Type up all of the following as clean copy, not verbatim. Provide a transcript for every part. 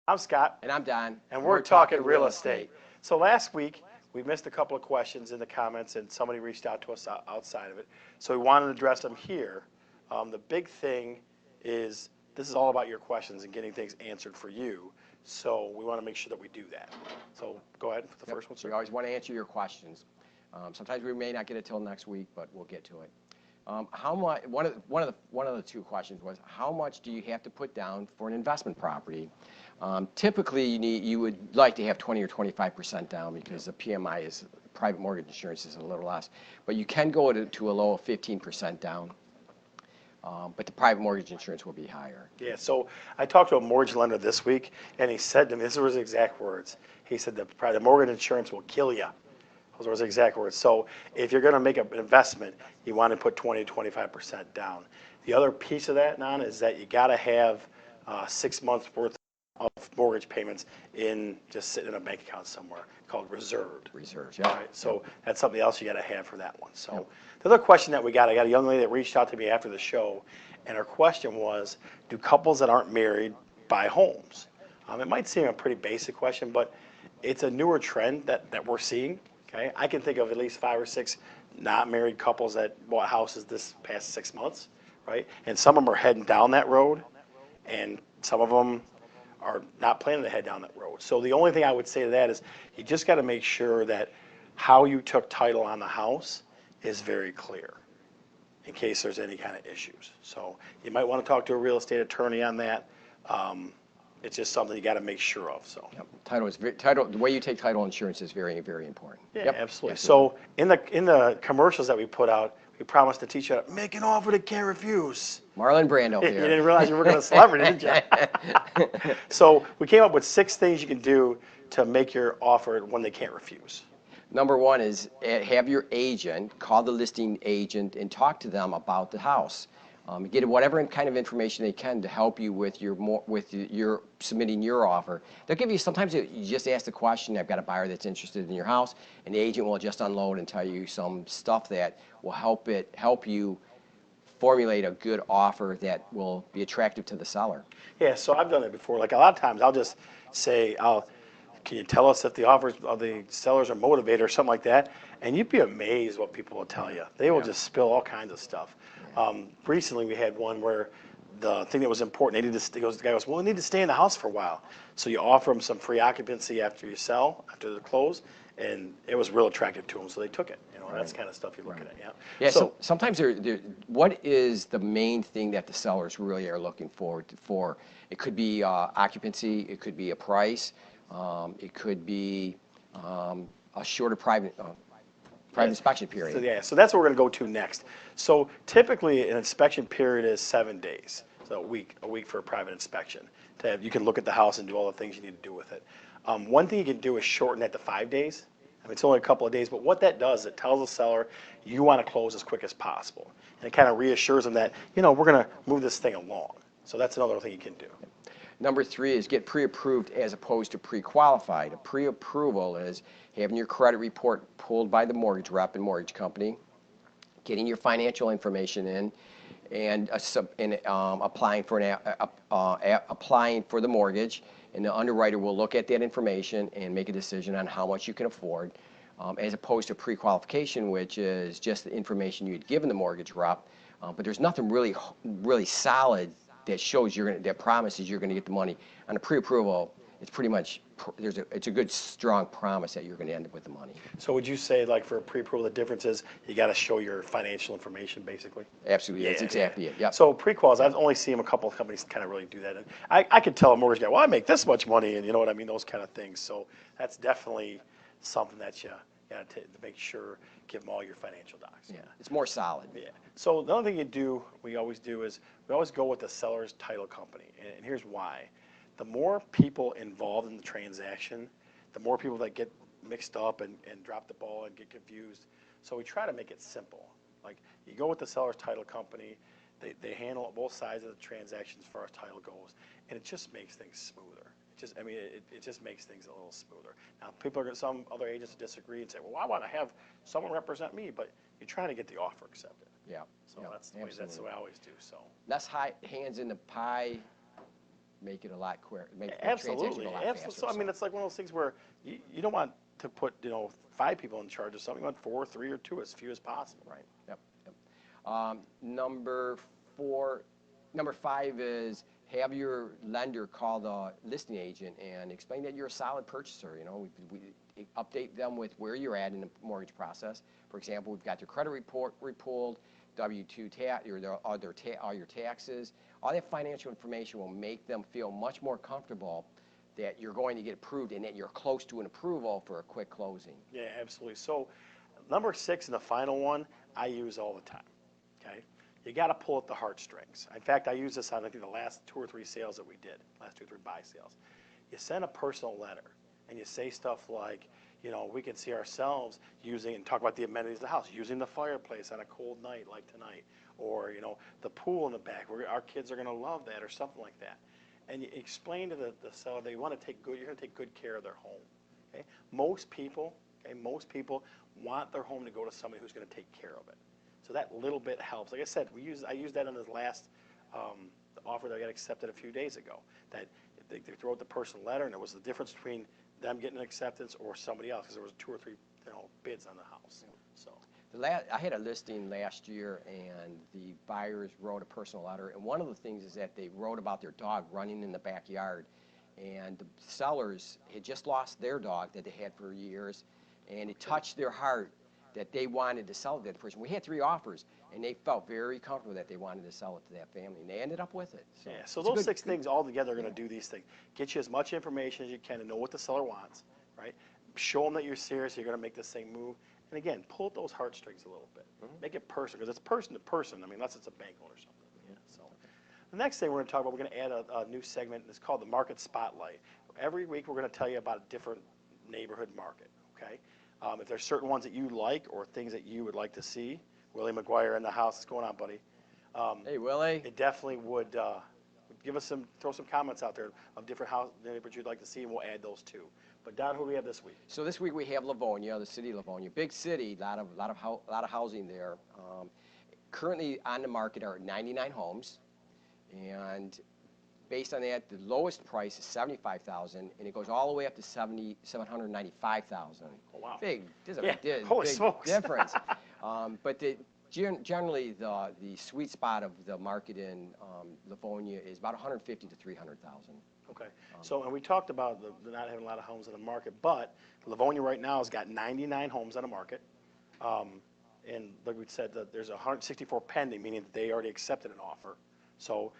I'm Scott, And I'm Don. and we're talking real estate. So last week, we missed a couple of questions in the comments, and somebody reached out to us outside of it. So we wanted to address them here. The big thing is this is all about your questions and getting things answered for you. So we want to make sure that we do that. So go ahead for the first one, We sir. always want to answer your questions. Sometimes we may not get it till next week, but we'll get to it. How much? One of the two questions was how much do you have to put down for an investment property? Typically, you would like to have 20 or 25% down because the PMI is private mortgage insurance is a little less, but you can go to a low of 15% down. But the private mortgage insurance will be higher. Yeah, so I talked to a mortgage lender this week, and he said to me, this were his exact words. He said the private mortgage insurance will kill you. Those were his exact words. So if you're going to make an investment, you want to put 20 to 25% down. The other piece of that, Nan, is that you got to have 6 months worth of mortgage payments in just sitting in a bank account somewhere called reserved. Reserves, All yeah. right, so that's something else you got to have for that one. So the other question that I got a young lady that reached out to me after the show, and her question was, do couples that aren't married buy homes? It might seem a pretty basic question, but it's a newer trend that we're seeing. Okay, I can think of at least 5 or 6 not married couples that bought houses this past 6 months, right? And some of them are heading down that road, and some of them are not planning to head down that road. So the only thing I would say to that is you just got to make sure that how you took title on the house is very clear in case there's any kind of issues. So you might want to talk to a real estate attorney on that. It's just something you got to make sure of. So. Yep. The way you take title insurance is very, very important. Yeah, Yep. absolutely. So in the commercials that we put out, we promised to teach you how to make an offer that can't refuse. Marlon Brando You here. didn't realize you were going to celebrity, did you? So we came up with 6 things you can do to make your offer when they can't refuse. Number one is have your agent call the listing agent and talk to them about the house. Get whatever kind of information they can to help you with your submitting your offer. They'll give you sometimes you just ask the question. I've got a buyer that's interested in your house, and the agent will just unload and tell you some stuff that will help you formulate a good offer that will be attractive to the seller. Yeah, so I've done it before. Like a lot of times, I'll just say, can you tell us if the offers of the sellers are motivated or something like that? And you'd be amazed what people will tell you. They will just spill all kinds of stuff. Recently, we had one where the thing that was important, the guy goes, well, we need to stay in the house for a while. So you offer them some free occupancy after you sell, after the close, and it was real attractive to them, so they took it. And that's the kind of stuff you're looking at. Yeah. Yeah. So sometimes what is the main thing that the sellers really are looking forward for? It could be occupancy. It could be a price. It could be a shorter private inspection period. So that's what we're going to go to next. So typically, an inspection period is 7 days, so a week for a private inspection. You can look at the house and do all the things you need to do with it. One thing you can do is shorten that to 5 days. I mean, it's only a couple of days, but what that does, it tells the seller you want to close as quick as possible, and it kind of reassures them that we're going to move this thing along. So that's another thing you can do. Number 3 is get pre-approved as opposed to pre-qualified. A pre-approval is having your credit report pulled by the mortgage rep and mortgage company, getting your financial information in, and applying for the mortgage. And the underwriter will look at that information and make a decision on how much you can afford, as opposed to pre-qualification, which is just the information you'd given the mortgage rep, but there's nothing really solid that shows that promises you're going to get the money. On a pre-approval, it's pretty much it's a good strong promise that you're going to end up with the money. So would you say, like for a pre-approval, the difference is you got to show your financial information, basically? Absolutely, that's exactly it. Yep. So pre-quals, I've only seen a couple of companies kind of really do that, and I could tell a mortgage guy, well, I make this much money, and you know what I mean, those kind of things. So that's definitely something that you got to make sure, give them all your financial docs. Yeah, it's more solid. Yeah. So the other thing we always do is we always go with the seller's title company, and here's why. The more people involved in the transaction, the more people that get mixed up and drop the ball and get confused. So we try to make it simple. Like you go with the seller's title company, they handle both sides of the transaction as far as title goes, and it just makes things smoother. It just makes things a little smoother. Now, some other agents disagree and say, well, I want to have someone represent me, but you're trying to get the offer accepted. Yeah. So that's the way I always do. So less hands in the pie, make it a lot quicker, make the transaction Absolutely, go a lot absolutely. faster. So, I mean, it's like one of those things where you don't want to put, 5 people in charge of something. You want 4, 3, or 2, as few as possible. Right, yep, yep. Number 5 is have your lender call the listing agent and explain that you're a solid purchaser. We update them with where you're at in the mortgage process. For example, we've got their credit report repulled, W-2 tax, all your taxes. All that financial information will make them feel much more comfortable that you're going to get approved and that you're close to an approval for a quick closing. Yeah, absolutely. So, number 6 and the final one, I use all the time. Okay, you got to pull at the heartstrings. In fact, I use this on, I think, the last 2 or 3 sales that we did, last 2 or 3 buy sales. You send a personal letter and you say stuff like, we can see ourselves using, and talk about the amenities of the house, using the fireplace on a cold night like tonight, or the pool in the back. Our kids are going to love that, or something like that. And you explain to the seller they want to you're going to take good care of their home. Okay, most people want their home to go to somebody who's going to take care of it. So that little bit helps. Like I said, I used that on this last offer that I got accepted a few days ago. That they wrote the personal letter, and it was the difference between them getting an acceptance or somebody else, because there was 2 or 3 bids on the house. So I had a listing last year, and the buyers wrote a personal letter, and one of the things is that they wrote about their dog running in the backyard, and the sellers had just lost their dog that they had for years, and it touched their heart that they wanted to sell it to that person. We had 3 offers, and they felt very comfortable that they wanted to sell it to that family, and they ended up with it. So it's those good, 6 things all together are going to do these things. Get you as much information as you can to know what the seller wants, right? Show them that you're serious, you're going to make this thing move. And again, pull at those heartstrings a little bit. Make it personal, because it's person to person. I mean, unless it's a bank loan or something. Yeah, so the next thing we're going to talk about, we're going to add a new segment. It's called the Market Spotlight. Every week we're going to tell you about a different neighborhood market, okay? If there's certain ones that you like or things that you would like to see, Willie McGuire in the house. What's going on, buddy? Hey, Willie. It definitely would throw some comments out there of different neighborhoods you'd like to see, and we'll add those too. But Don, who do we have this week? So this week we have Livonia, the city of Livonia, big city, lot of housing there. Currently on the market are 99 homes, and based on that, the lowest price is $75,000, and it goes all the way up to $795,000. Oh, wow. There's a big Holy smokes. difference. But generally, the sweet spot of the market in Livonia is about 150 to 300,000. Okay. So, and we talked about the not having a lot of homes on the market, but Livonia right now has got 99 homes on the market. And like we said, there's 164 pending, meaning that they already accepted an offer. So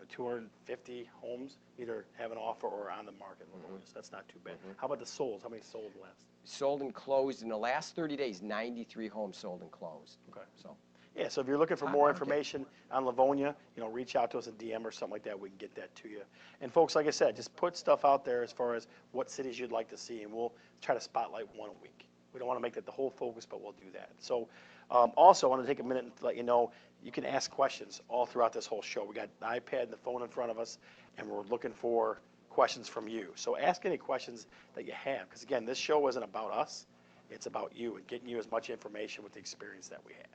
250 homes either have an offer or are on the market in Livonia. So that's not too bad. How about the solds? How many sold last? Sold and closed in the last 30 days, 93 homes sold and closed. Okay. So. Yeah, so if you're looking for Hot more market. information on Livonia, reach out to us in DM or something like that. We can get that to you. And folks, like I said, just put stuff out there as far as what cities you'd like to see, and we'll try to spotlight one a week. We don't want to make that the whole focus, but we'll do that. So also, I want to take a minute and let you know, you can ask questions all throughout this whole show. We got the iPad and the phone in front of us, and we're looking for questions from you. So ask any questions that you have, because again, this show isn't about us. It's about you and getting you as much information with the experience that we have.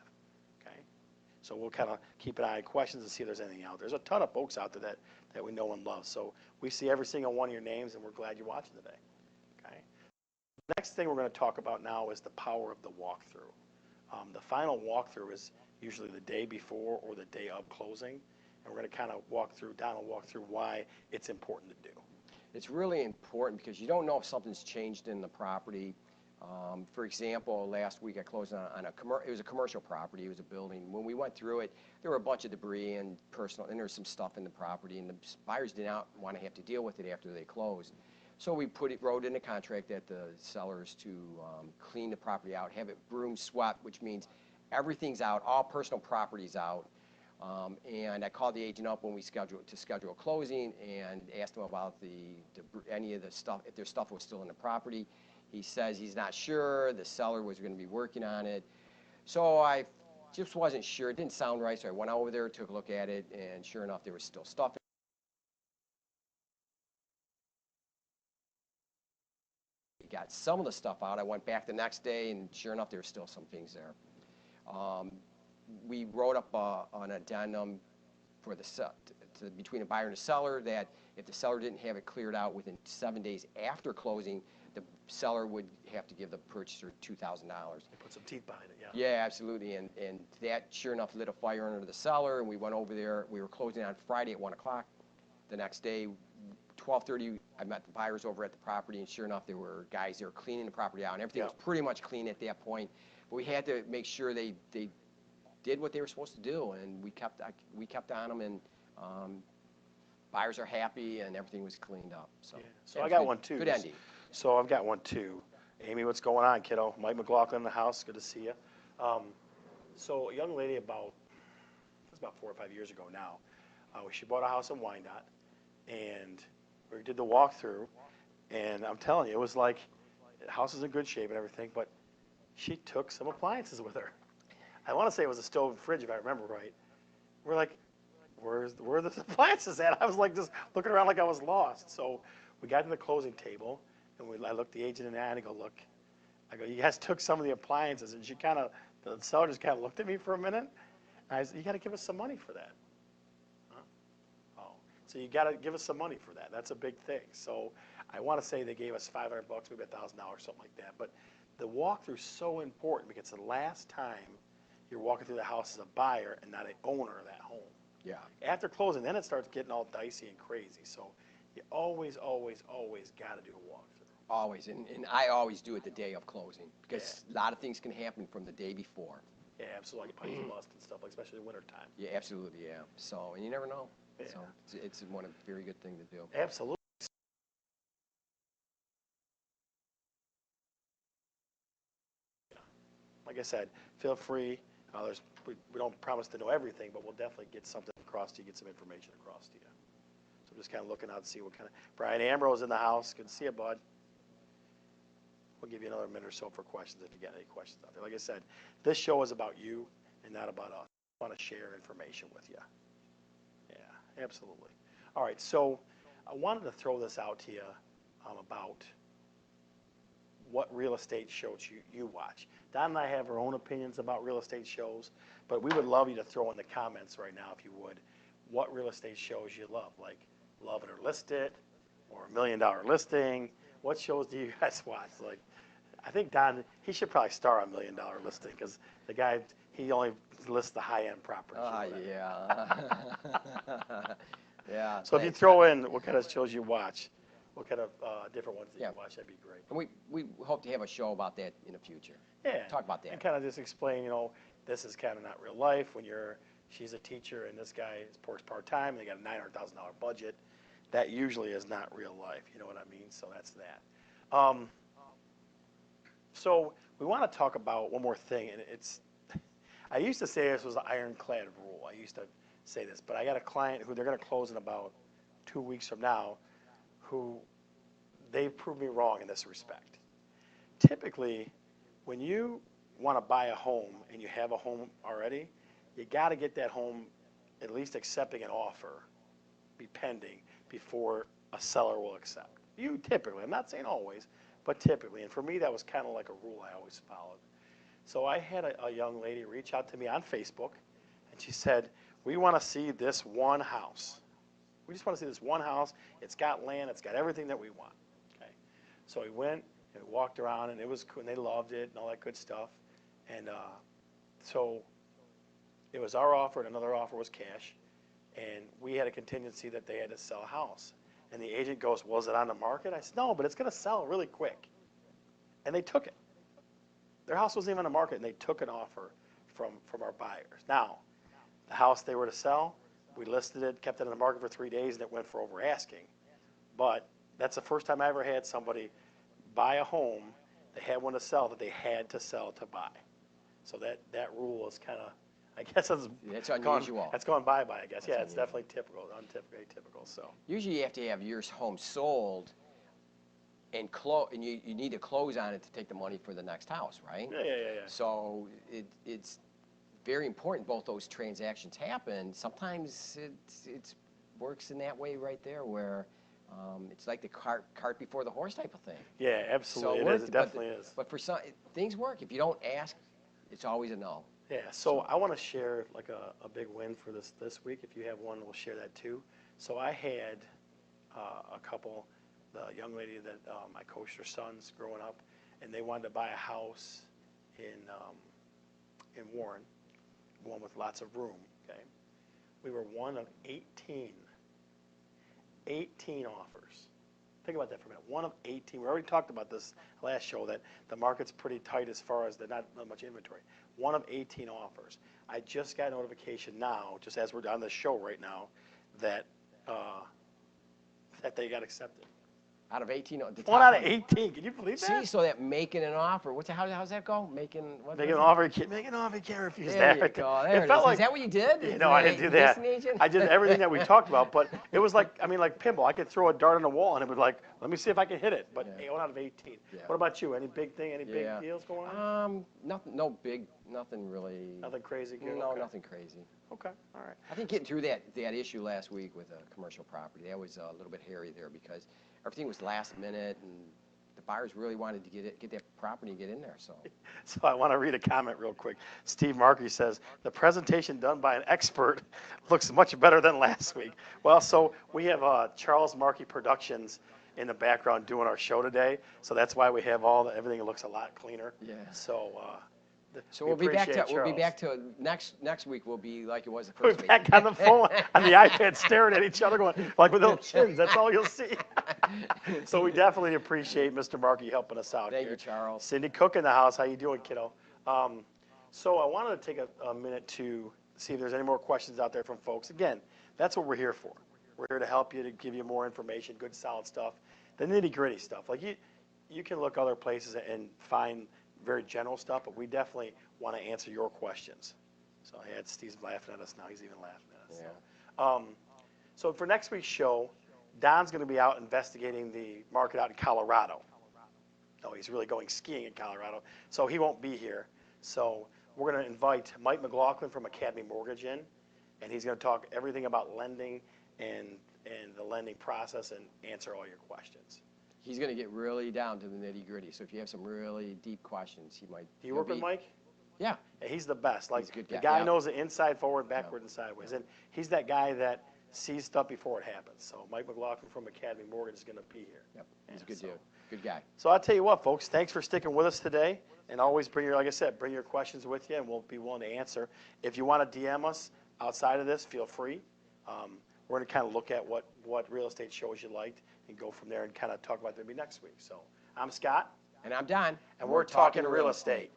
Okay? So we'll kind of keep an eye on questions and see if there's anything out there. There's a ton of folks out there that we know and love. So we see every single one of your names, and we're glad you're watching today. Okay? The next thing we're going to talk about now is the power of the walkthrough. The final walkthrough is usually the day before or the day of closing, and we're going to kind of walk through why it's important to do. It's really important because you don't know if something's changed in the property. For example, last week I closed on it was a commercial property. It was a building. When we went through it, there were a bunch of debris and there was some stuff in the property, and the buyers did not want to have to deal with it after they closed. So we wrote in a contract that the sellers to clean the property out, have it broom swept, which means everything's out, all personal property's out. And I called the agent up when we schedule a closing and asked him about any of the stuff, if their stuff was still in the property. He says he's not sure. The seller was going to be working on it. So I just wasn't sure. It didn't sound right, so I went over there, took a look at it, and sure enough, there was still stuff. He got some of the stuff out. I went back the next day, and sure enough, there were still some things there. We wrote up an addendum for between a buyer and a seller that If the seller didn't have it cleared out within 7 days after closing, the seller would have to give the purchaser $2,000. Put some teeth behind it, yeah. Yeah, absolutely, and that sure enough lit a fire under the cellar, and we went over there. We were closing on Friday at 1 o'clock. The next day, 12:30, I met the buyers over at the property, and sure enough, there were guys there cleaning the property out, and everything was pretty much clean at that point. But we had to make sure they did what they were supposed to do, and we kept on them, and buyers are happy, and everything was cleaned up. So, So I got one too. Good ending. So I've got one too. Amy, what's going on, kiddo? Mike McLaughlin in the house. Good to see you. So a young lady it was about 4 or 5 years ago now. She bought a house in Wyandotte, and we did the walkthrough, and I'm telling you, it was like the house is in good shape and everything, but she took some appliances with her. I want to say it was a stove and fridge, if I remember right. We're like, where are the appliances at? I was like just looking around like I was lost. So we got to the closing table, and I looked the agent in the eye and I go, look, you guys took some of the appliances, and the seller just kind of looked at me for a minute. And I said, you got to give us some money for that. Huh? Oh, so you got to give us some money for that. That's a big thing. So I want to say they gave us $500, maybe $1,000, something like that. But the walkthrough is so important because the last time you're walking through the house as a buyer and not an owner of that home. Yeah. After closing, then it starts getting all dicey and crazy. So you always, always, always got to do a walkthrough. Always, and I always do it the day of closing because a lot of things can happen from the day before. Yeah, absolutely. Like pipes bust and stuff, like especially in the wintertime. Yeah, absolutely, yeah. So, and you never know. Yeah. So it's one very good thing to do. Absolutely. Like I said, feel free. We don't promise to know everything, but we'll definitely get something across to you, get some information across to you. So I'm just kind of looking out to see what kind of. Brian Ambrose in the house. Good to see you, bud. We'll give you another minute or so for questions if you got any questions out there. Like I said, this show is about you and not about us. I want to share information with you. Yeah, absolutely. All right, so I wanted to throw this out to you about what real estate shows you watch. Don and I have our own opinions about real estate shows, but we would love you to throw in the comments right now, if you would, what real estate shows you love, like Love It or List It, or $1 Million Listing. What shows do you guys watch? Like, I think Don, he should probably star on $1 Million Listing because the guy, he only lists the high-end properties. Yeah. Yeah. So if you throw in what kind of shows you watch, what kind of different ones that you watch, that'd be great. And we hope to have a show about that in the future. Yeah. Talk about that. And kind of just explain, this is kind of not real life when she's a teacher and this guy works part-time and they got a $900,000 budget. That usually is not real life, you know what I mean? So that's that. So we want to talk about one more thing, and I used to say this was an ironclad rule. I used to say this, but I got a client who they're going to close in about 2 weeks from now, who they've proved me wrong in this respect. Typically, when you want to buy a home and you have a home already, you got to get that home at least accepting an offer, be pending, before a seller will accept. You typically, I'm not saying always, but typically. And for me, that was kind of like a rule I always followed. So I had a young lady reach out to me on Facebook, and she said, we want to see this one house. We just want to see this one house. It's got land. It's got everything that we want. Okay. So we went and we walked around, and it was cool, and they loved it and all that good stuff. And so it was our offer, and another offer was cash. And we had a contingency that they had to sell a house. And the agent goes, was it on the market? I said, no, but it's going to sell really quick. And they took it. Their house wasn't even on the market, and they took an offer from our buyers. Now, the house they were to sell, we listed it, kept it on the market for 3 days, and it went for over asking. But that's the first time I ever had somebody buy a home, they had one to sell that they had to sell to buy. So that rule is kind of, I guess it's unusual. That's gone by, I guess. Yeah, it's definitely typical, atypical. So usually you have to have your home sold and you need to close on it to take the money for the next house, right? Yeah. So it's very important both those transactions happen. Sometimes it works in that way right there where it's like the cart before the horse type of thing. Yeah, absolutely. So it definitely is. But for some, things work. If you don't ask, it's always a no. Yeah, so I want to share like a big win for this week. If you have one, we'll share that too. So I had a couple, the young lady that I coached her sons growing up, and they wanted to buy a house in Warren, one with lots of room, okay? We were one of 18 offers. Think about that for a minute. One of 18. We already talked about this last show that the market's pretty tight as far as not much inventory. One of 18 offers. I just got notification now, just as we're on the show right now, that that they got accepted. Out of 18, the top One out of 18. Can you believe that? See, so that making an offer, how's that go? Making Make an offer, make an offer, you can't refuse There that. you go. There it felt is. like, Is that what you did? you know, I didn't do that. Listing agent? I did everything that we talked about, but it was like, I mean, like pinball. I could throw a dart on a wall and it would like, let me see if I can hit it. But Yeah. hey, 1 out of 18. Yeah. What about you? Any big thing? Any big Yeah. deals going on? Nothing, nothing really. Nothing crazy good? No, Okay. nothing crazy. Okay, all right. I think getting through that issue last week with a commercial property, that was a little bit hairy there because everything was last minute and the buyers really wanted to get that property and get in there, so. So I want to read a comment real quick. Steve Markey says, the presentation done by an expert looks much better than last week. Well, so we have Charles Markey Productions in the background doing our show today, so that's why we have everything looks a lot cleaner. Yeah. So, So we we'll be back to appreciate next week. We'll be like it was the We're first week. back on the phone, on the iPad, staring at each other, going like with little chins. That's all you'll see. So we definitely appreciate Mr. Markey helping us out Thank here. you, Charles. Cindy Cook in the house. How you doing, kiddo? So I wanted to take a minute to see if there's any more questions out there from folks. Again, that's what we're here for. We're here to help you, to give you more information, good, solid stuff. The nitty-gritty stuff. Like you can look other places and find very general stuff, but we definitely want to answer your questions. So yeah, Steve's laughing at us now. He's even laughing at us. Yeah. So for next week's show, Don's going to be out investigating the market out in Colorado. No, he's really going skiing in Colorado, so he won't be here. So we're going to invite Mike McLaughlin from Academy Mortgage in, and he's going to talk everything about lending and the lending process and answer all your questions. He's going to get really down to the nitty gritty. So if you have some really deep questions, he might. Do you work with Mike? Yeah. Yeah, he's the best. Like He's a good the guy, guy yeah. knows the inside, forward, backward, and sideways, and he's that guy that sees stuff before it happens. So Mike McLaughlin from Academy Mortgage is going to be here. Yep. He's a good So- dude. Good guy. So I'll tell you what, folks, thanks for sticking with us today. And always bring your, like I said, bring your questions with you and we'll be willing to answer. If you want to DM us outside of this, feel free. We're going to kind of look at what real estate shows you liked and go from there and kind of talk about maybe next week. So I'm Scott. And I'm Don. And we're talking real estate.